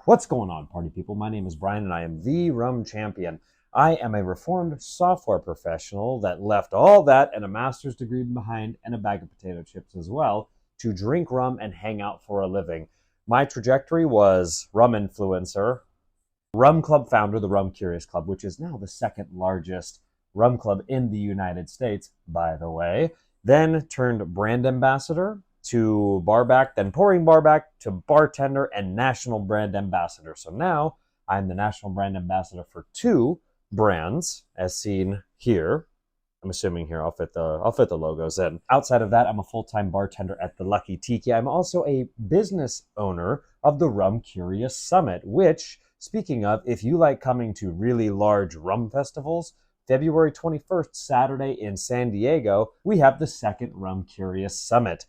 What's going on, party people? My name is Brian and I am the Rum Champion. I am a reformed software professional that left all that and a master's degree behind and a bag of potato chips as well to drink rum and hang out for a living. My trajectory was rum influencer, rum club founder, the Rum Curious Club, which is now the second largest rum club in the United States, by the way. Then turned brand ambassador to barback, then pouring barback to bartender and national brand ambassador. So now I'm the national brand ambassador for two brands, as seen here. I'm assuming here I'll fit the logos in. Outside of that, I'm a full-time bartender at the Lucky Tiki. I'm also a business owner of the Rum Curious Summit, which, speaking of, if you like coming to really large rum festivals, February 21st, Saturday in San Diego, we have the second Rum Curious Summit.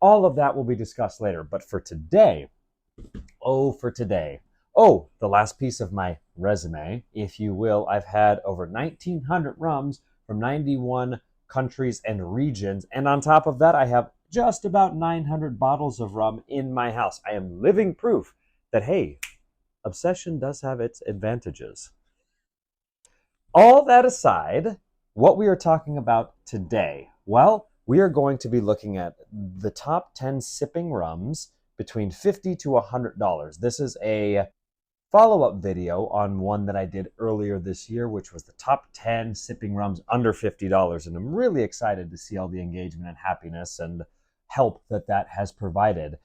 All of that will be discussed later, but for today, the last piece of my resume, if you will, I've had over 1,900 rums from 91 countries and regions, and on top of that, I have just about 900 bottles of rum in my house. I am living proof that, hey, obsession does have its advantages. All that aside, what we are talking about today, well, we are going to be looking at the top 10 sipping rums between $50 to $100. This is a follow-up video on one that I did earlier this year, which was the top 10 sipping rums under $50. And I'm really excited to see all the engagement and happiness and help that has provided.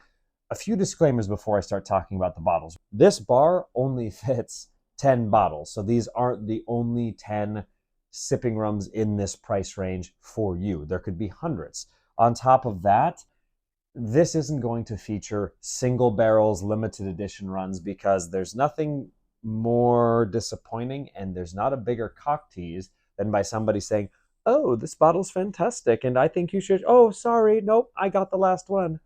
A few disclaimers before I start talking about the bottles. This bar only fits 10 bottles, so these aren't the only 10 sipping rums in this price range for you. There could be hundreds. On top of that, this isn't going to feature single barrels, limited edition runs, because there's nothing more disappointing and there's not a bigger cock tease than by somebody saying, oh, this bottle's fantastic and I think you should, oh, sorry, nope, I got the last one.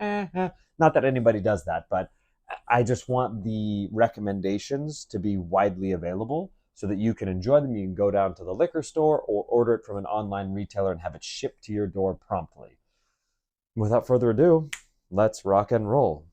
Not that anybody does that, but I just want the recommendations to be widely available so that you can enjoy them. You can go down to the liquor store or order it from an online retailer and have it shipped to your door promptly. Without further ado, let's rock and roll.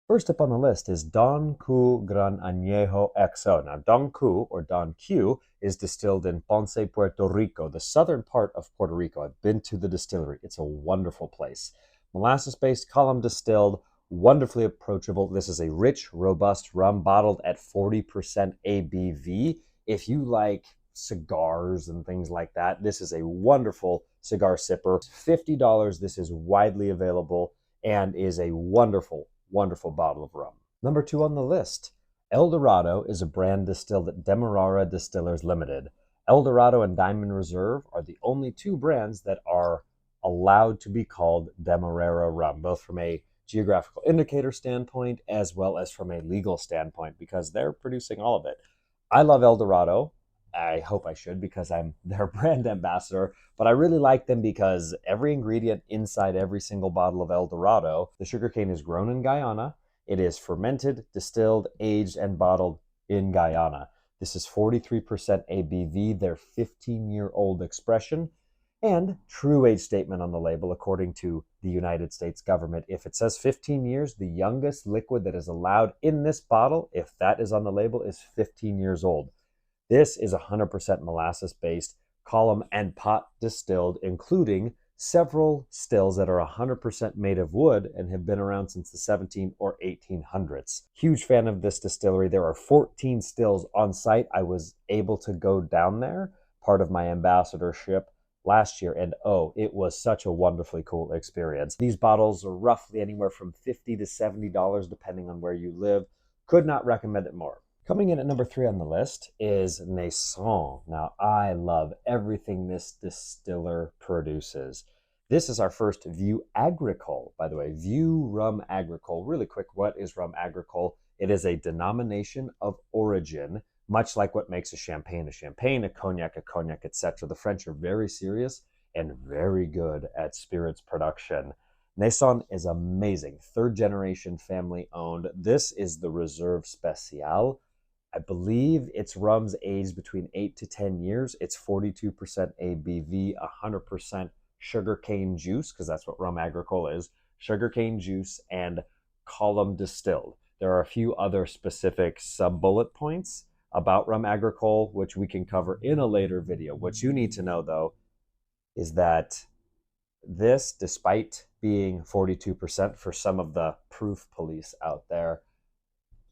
First up on the list is Don Q Gran Añejo XO. Now, Don Q, or Don Q, is distilled in Ponce, Puerto Rico, the southern part of Puerto Rico. I've been to the distillery. It's a wonderful place. Molasses-based, column distilled, wonderfully approachable. This is a rich, robust rum bottled at 40% ABV. If you like cigars and things like that, this is a wonderful cigar sipper. $50. This is widely available and is a wonderful, wonderful bottle of rum. Number 2 on the list, El Dorado is a brand distilled at Demerara Distillers Limited. El Dorado and Diamond Reserve are the only two brands that are allowed to be called Demerara rum, both from a geographical indicator standpoint as well as from a legal standpoint, because they're producing all of it. I love El Dorado. I hope I should, because I'm their brand ambassador, but I really like them because every ingredient inside every single bottle of El Dorado, the sugarcane is grown in Guyana. It is fermented, distilled, aged, and bottled in Guyana. This is 43% ABV, their 15-year-old expression, and true age statement on the label according to the United States government. If it says 15 years, the youngest liquid that is allowed in this bottle, if that is on the label, is 15 years old. This is 100% molasses-based, column and pot distilled, including several stills that are 100% made of wood and have been around since the 17 or 1800s. Huge fan of this distillery. There are 14 stills on site. I was able to go down there, part of my ambassadorship last year, and it was such a wonderfully cool experience. These bottles are roughly anywhere from $50 to $70 depending on where you live. Could not recommend it more. Coming in at number 3 on the list is Naison. Now, I love everything this distiller produces. This is our first Vieux Agricole, by the way. Vieux Rum Agricole. Really quick, what is Rum Agricole? It is a denomination of origin, much like what makes a champagne, a cognac, etc. The French are very serious and very good at spirits production. Naison is amazing. 3rd generation family owned. This is the Reserve Spéciale. I believe it's rums aged between 8 to 10 years. It's 42% ABV, 100% sugarcane juice, because that's what Rum Agricole is, sugarcane juice and column distilled. There are a few other specific sub-bullet points about rum agricole, which we can cover in a later video. What you need to know, though, is that this, despite being 42% for some of the proof police out there,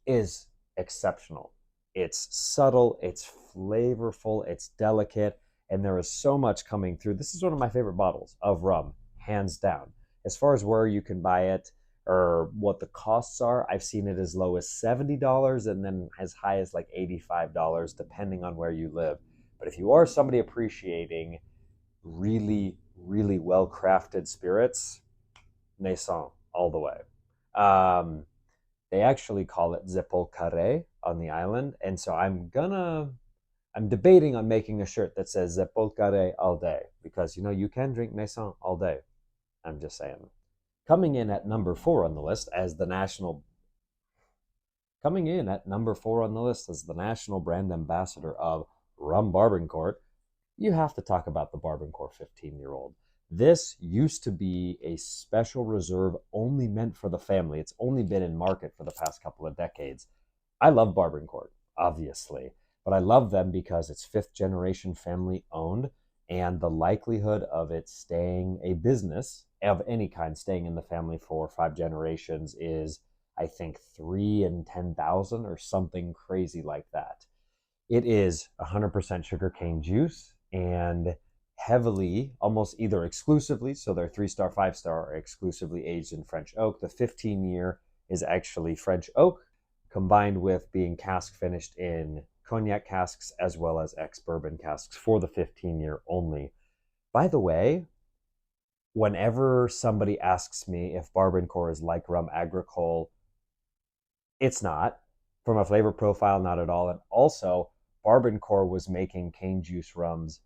is exceptional. It's subtle, it's flavorful, it's delicate, and there is so much coming through. This is one of my favorite bottles of rum, hands down. As far as where you can buy it or what the costs are, I've seen it as low as $70 and then as high as like $85, depending on where you live. But if you are somebody appreciating really, really well crafted spirits, Naissance all the way. They actually call it Zepol Carré on the island, and so I'm debating on making a shirt that says Zepol Carré all day, because you can drink Naissance all day. I'm just saying. Coming in at number 4 on the list as the national brand ambassador of Rum Barbancourt, you have to talk about the Barbancourt 15-year-old. This used to be a special reserve only meant for the family. It's only been in market for the past couple of decades. I love Barbancourt, obviously, but I love them because it's 5th generation family owned, and the likelihood of it staying a business of any kind, staying in the family for 5 generations is, I think, 3 in 10,000 or something crazy like that. It is 100% sugarcane juice and heavily, almost either exclusively, so they're 3-star, 5-star, are exclusively aged in French oak. The 15-year is actually French oak, combined with being cask finished in cognac casks as well as ex-bourbon casks for the 15-year only. By the way, whenever somebody asks me if Barbancourt is like rum agricole, it's not. From a flavor profile, not at all. And also, Barbancourt was making cane juice rums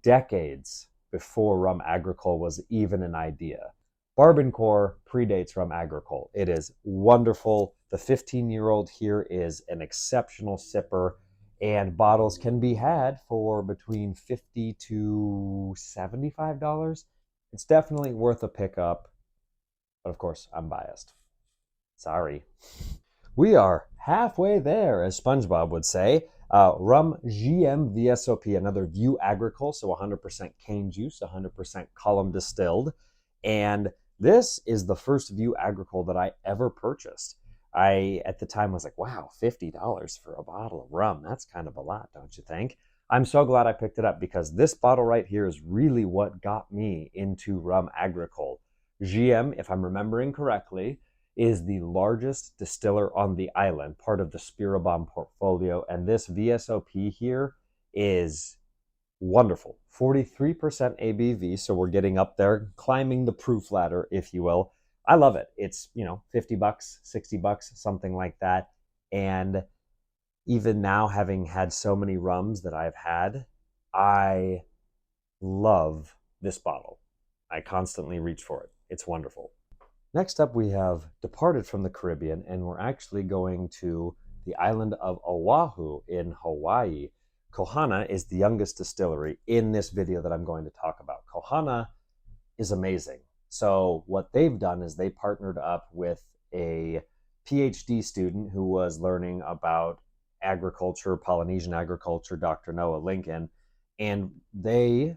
decades before rum agricole was even an idea. Barbancourt predates rum agricole. It is wonderful. The 15-year-old here is an exceptional sipper, and bottles can be had for between $50 to $75. It's definitely worth a pickup, but of course, I'm biased. Sorry. We are halfway there, as SpongeBob would say. Rum GM VSOP, another View Agricole, so 100% cane juice, 100% column distilled. And this is the first View Agricole that I ever purchased. I, at the time, was like, wow, $50 for a bottle of rum. That's kind of a lot, don't you think? I'm so glad I picked it up because this bottle right here is really what got me into rum agricole. GM, if I'm remembering correctly, is the largest distiller on the island, part of the Spirobomb portfolio, and this VSOP here is wonderful. 43% ABV, so we're getting up there, climbing the proof ladder, if you will. I love it. It's, $50, $60, something like that. And even now, having had so many rums that I've had, I love this bottle. I constantly reach for it. It's wonderful. Next up, we have departed from the Caribbean, and we're actually going to the island of Oahu in Hawaii. Kohana is the youngest distillery in this video that I'm going to talk about. Kohana is amazing. So what they've done is they partnered up with a PhD student who was learning about agriculture, Polynesian agriculture, Dr. Noah Lincoln, and they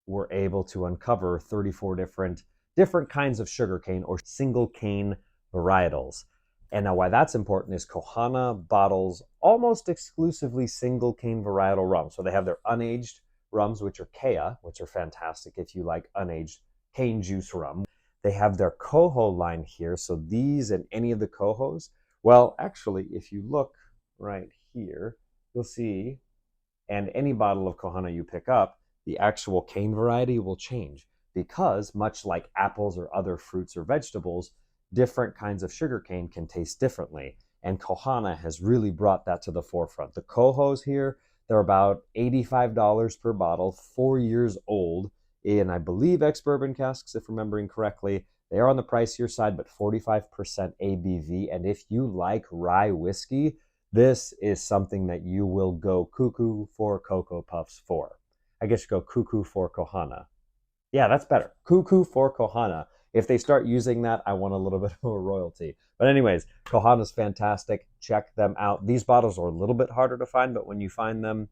were able to uncover 34 different kinds of sugarcane or single cane varietals. And now why that's important is Kohana bottles almost exclusively single cane varietal rum. So they have their unaged rums, which are Kea, which are fantastic if you like unaged cane juice rum. They have their coho line here. So these and any of the cohos, well, actually, if you look right here, you'll see, and any bottle of Kohana you pick up, the actual cane variety will change because, much like apples or other fruits or vegetables, different kinds of sugarcane can taste differently. And Kohana has really brought that to the forefront. The cohos here, they're about $85 per bottle, 4 years old, in, I believe, ex-bourbon casks, if remembering correctly. They are on the pricier side, but 45% ABV. And if you like rye whiskey, this is something that you will go cuckoo for Cocoa Puffs for. I guess you go cuckoo for Kohana. Yeah, that's better. Cuckoo for Kohana. If they start using that, I want a little bit of a royalty. But anyways, Kohana's fantastic. Check them out. These bottles are a little bit harder to find, but when you find them,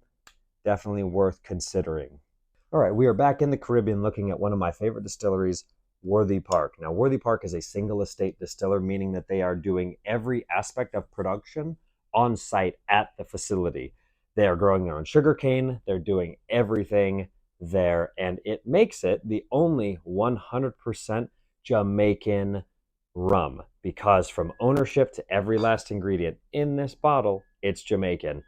definitely worth considering. All right, we are back in the Caribbean looking at one of my favorite distilleries, Worthy Park. Now, Worthy Park is a single estate distiller, meaning that they are doing every aspect of production on site at the facility. They are growing their own sugarcane, they're doing everything there, and it makes it the only 100% Jamaican rum, because from ownership to every last ingredient in this bottle, it's Jamaican.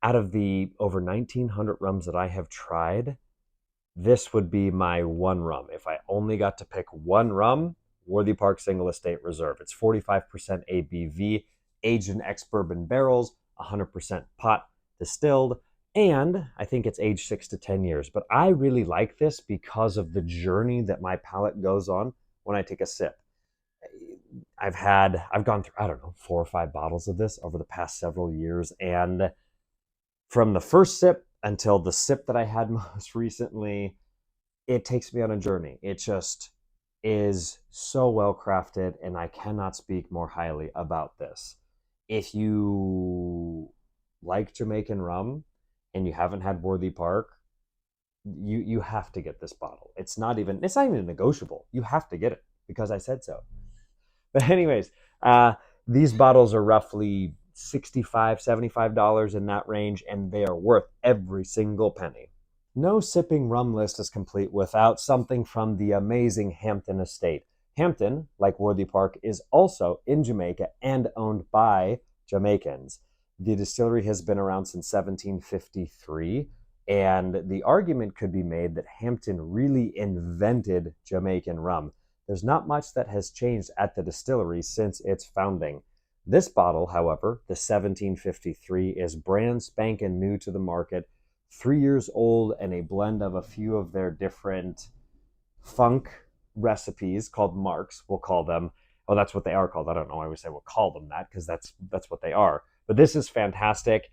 Out of the over 1,900 rums that I have tried, this would be my one rum. If I only got to pick one rum, Worthy Park Single Estate Reserve. It's 45% ABV, aged in ex-bourbon barrels, 100% pot distilled, and I think it's aged 6 to 10 years. But I really like this because of the journey that my palate goes on when I take a sip. I've gone through, I don't know, 4 or 5 bottles of this over the past several years, and from the first sip until the sip that I had most recently, it takes me on a journey. It just is so well crafted, and I cannot speak more highly about this. If you like Jamaican rum and you haven't had Worthy Park, you have to get this bottle. It's not even negotiable. You have to get it because I said so. But anyways, these bottles are roughly $65, $75 in that range, and they are worth every single penny. No sipping rum list is complete without something from the amazing Hampton estate. Hampton, like Worthy Park, is also in Jamaica and owned by Jamaicans. The distillery has been around since 1753, and the argument could be made that Hampton really invented Jamaican rum. There's not much that has changed at the distillery since its founding. This bottle, however, the 1753, is brand spanking new to the market, 3 years old, and a blend of a few of their different funk recipes called marks, we'll call them. Oh, that's what they are called. I don't know why we say we'll call them that, because that's what they are. But this is fantastic.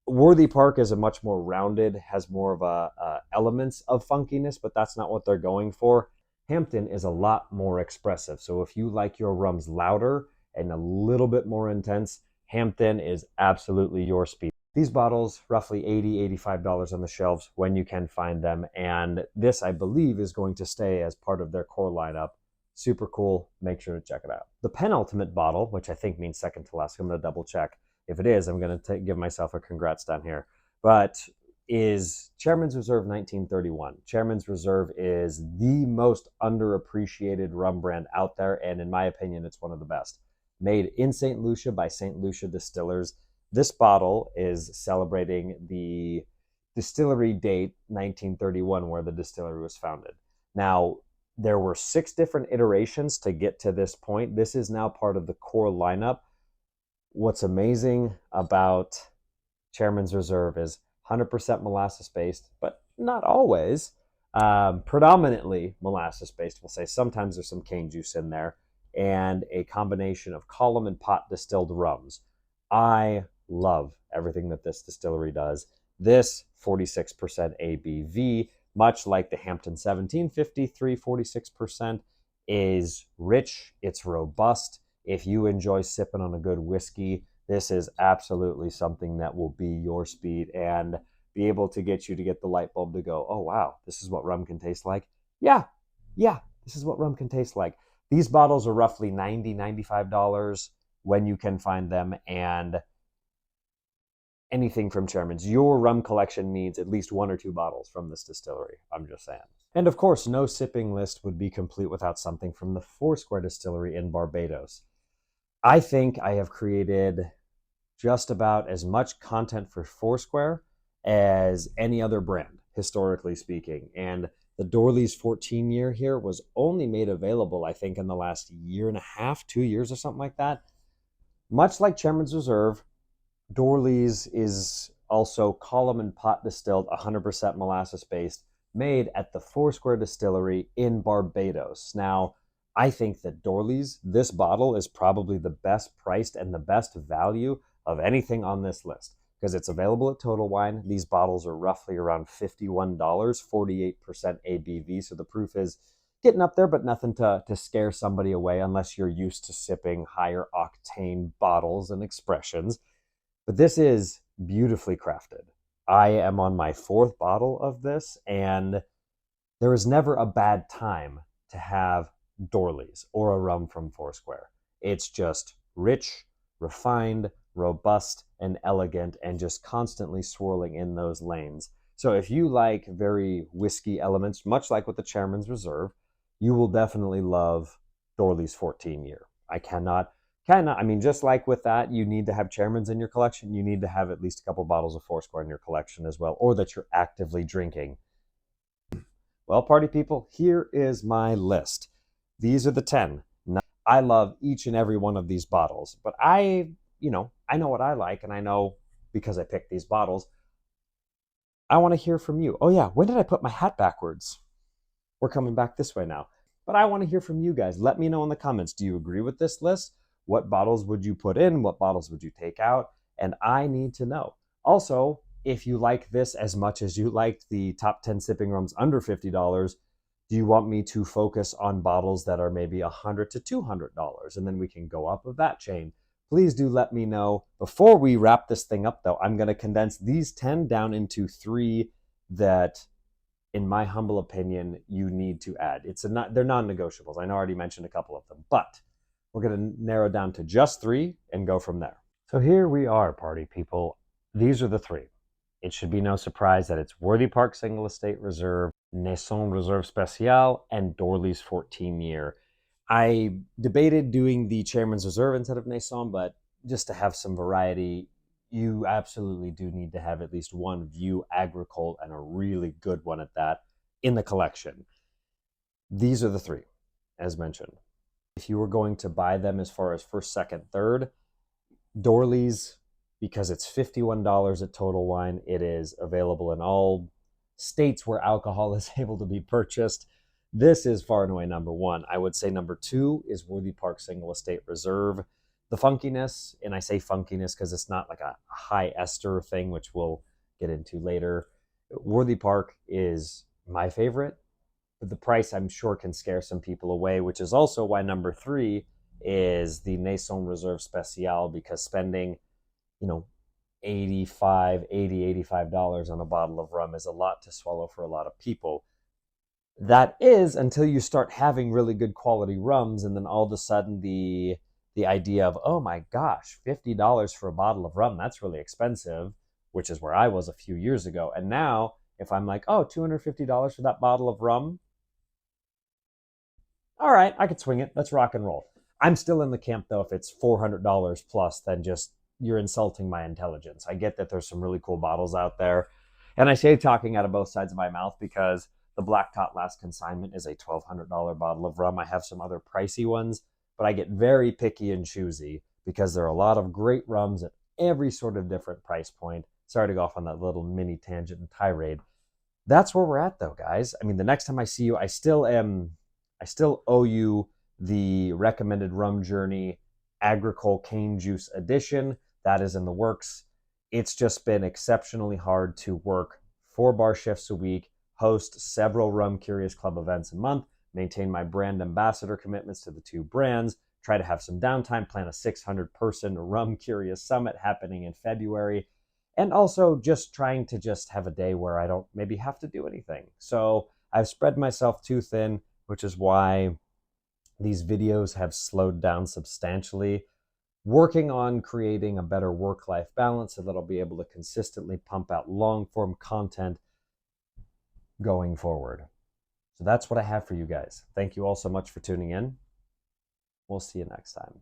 Worthy Park is a much more rounded, has more of a elements of funkiness, but that's not what they're going for. Hampton is a lot more expressive. So if you like your rums louder and a little bit more intense, Hampton is absolutely your speed. These bottles, roughly $80, $85 on the shelves when you can find them. And this, I believe, is going to stay as part of their core lineup. Super cool. Make sure to check it out. The penultimate bottle, which I think means second to last, I'm going to double check. If it is, I'm going to give myself a congrats down here. But is Chairman's Reserve 1931. Chairman's Reserve is the most underappreciated rum brand out there, and in my opinion, it's one of the best. Made in St. Lucia by St. Lucia Distillers. This bottle is celebrating the distillery date, 1931, where the distillery was founded. Now, there were 6 different iterations to get to this point. This is now part of the core lineup. What's amazing about Chairman's Reserve is 100% molasses based, but not always. Predominantly molasses based, we'll say. Sometimes there's some cane juice in there, and a combination of column and pot distilled rums. I love everything that this distillery does. This 46% ABV, much like the Hampton 1753 46%, is rich, it's robust. If you enjoy sipping on a good whiskey, this is absolutely something that will be your speed and be able to get you to get the light bulb to go, oh wow, this is what rum can taste like. Yeah, this is what rum can taste like. These bottles are roughly $90, $95 when you can find them, and anything from Chairman's. Your rum collection needs at least 1 or 2 bottles from this distillery. I'm just saying. And of course, no sipping list would be complete without something from the Foursquare Distillery in Barbados. I think I have created just about as much content for Foursquare as any other brand, historically speaking. And the Dorley's 14 year here was only made available, I think, in the last year and a half, 2 years or something like that. Much like Chairman's Reserve, Dorley's is also column and pot distilled, 100% molasses based, made at the Foursquare Distillery in Barbados. Now, I think that Dorley's, this bottle is probably the best priced and the best value of anything on this list because it's available at Total Wine. These bottles are roughly around $51, 48% ABV. So the proof is getting up there, but nothing to scare somebody away unless you're used to sipping higher octane bottles and expressions. But this is beautifully crafted. I am on my 4th bottle of this, and there is never a bad time to have Dorley's or a rum from Foursquare. It's just rich, refined, robust, and elegant, and just constantly swirling in those lanes. So if you like very whiskey elements, much like with the Chairman's Reserve, you will definitely love Dorley's 14 year. I mean, just like with that, you need to have Chairman's in your collection. You need to have at least a couple bottles of Foursquare in your collection as well, or that you're actively drinking. Well, party people, here is my list. These are the 10. Now, I love each and every one of these bottles, but I know what I like, and I know because I picked these bottles. I want to hear from you. Oh yeah, when did I put my hat backwards? We're coming back this way now. But I want to hear from you guys. Let me know in the comments. Do you agree with this list? What bottles would you put in? What bottles would you take out? And I need to know. Also, if you like this as much as you liked the top 10 sipping rums under $50, do you want me to focus on bottles that are maybe $100 to $200? And then we can go up of that chain. Please do let me know. Before we wrap this thing up, though, I'm going to condense these 10 down into 3 that, in my humble opinion, you need to add. They're non-negotiables. I know I already mentioned a couple of them, but we're going to narrow down to just 3 and go from there. So here we are, party people. These are the 3. It should be no surprise that it's Worthy Park Single Estate Reserve, Nason Reserve Spécial, and Dorley's 14 year. I debated doing the Chairman's Reserve instead of Nason, but just to have some variety, you absolutely do need to have at least one View Agricole, and a really good one at that, in the collection. These are the 3, as mentioned. If you were going to buy them as far as first, second, third, Dorley's, because it's $51 at Total Wine, it is available in all states where alcohol is able to be purchased. This is far and away number 1. I would say number 2 is Worthy Park Single Estate Reserve. The funkiness, and I say funkiness because it's not like a high ester thing, which we'll get into later. Worthy Park is my favorite, but the price I'm sure can scare some people away, which is also why number 3 is the Nason Reserve Spécial, because spending, $85 on a bottle of rum is a lot to swallow for a lot of people. That is until you start having really good quality rums, and then all of a sudden the idea of, oh my gosh, $50 for a bottle of rum, that's really expensive, which is where I was a few years ago. And now if I'm like, oh, $250 for that bottle of rum, all right, I could swing it. Let's rock and roll. I'm still in the camp, though, if it's $400 plus, then just you're insulting my intelligence. I get that there's some really cool bottles out there. And I say talking out of both sides of my mouth because the Black Tot Last Consignment is a $1,200 bottle of rum. I have some other pricey ones, but I get very picky and choosy because there are a lot of great rums at every sort of different price point. Sorry to go off on that little mini tangent and tirade. That's where we're at, though, guys. I mean, the next time I see you, I still owe you the recommended rum journey Agricole Cane Juice Edition. That is in the works. It's just been exceptionally hard to work 4 bar shifts a week, host several Rum Curious Club events a month, maintain my brand ambassador commitments to the 2 brands, try to have some downtime, plan a 600-person Rum Curious Summit happening in February, and also just trying to just have a day where I don't maybe have to do anything. So I've spread myself too thin, which is why these videos have slowed down substantially. Working on creating a better work-life balance so that I'll be able to consistently pump out long-form content going forward. So that's what I have for you guys. Thank you all so much for tuning in. We'll see you next time.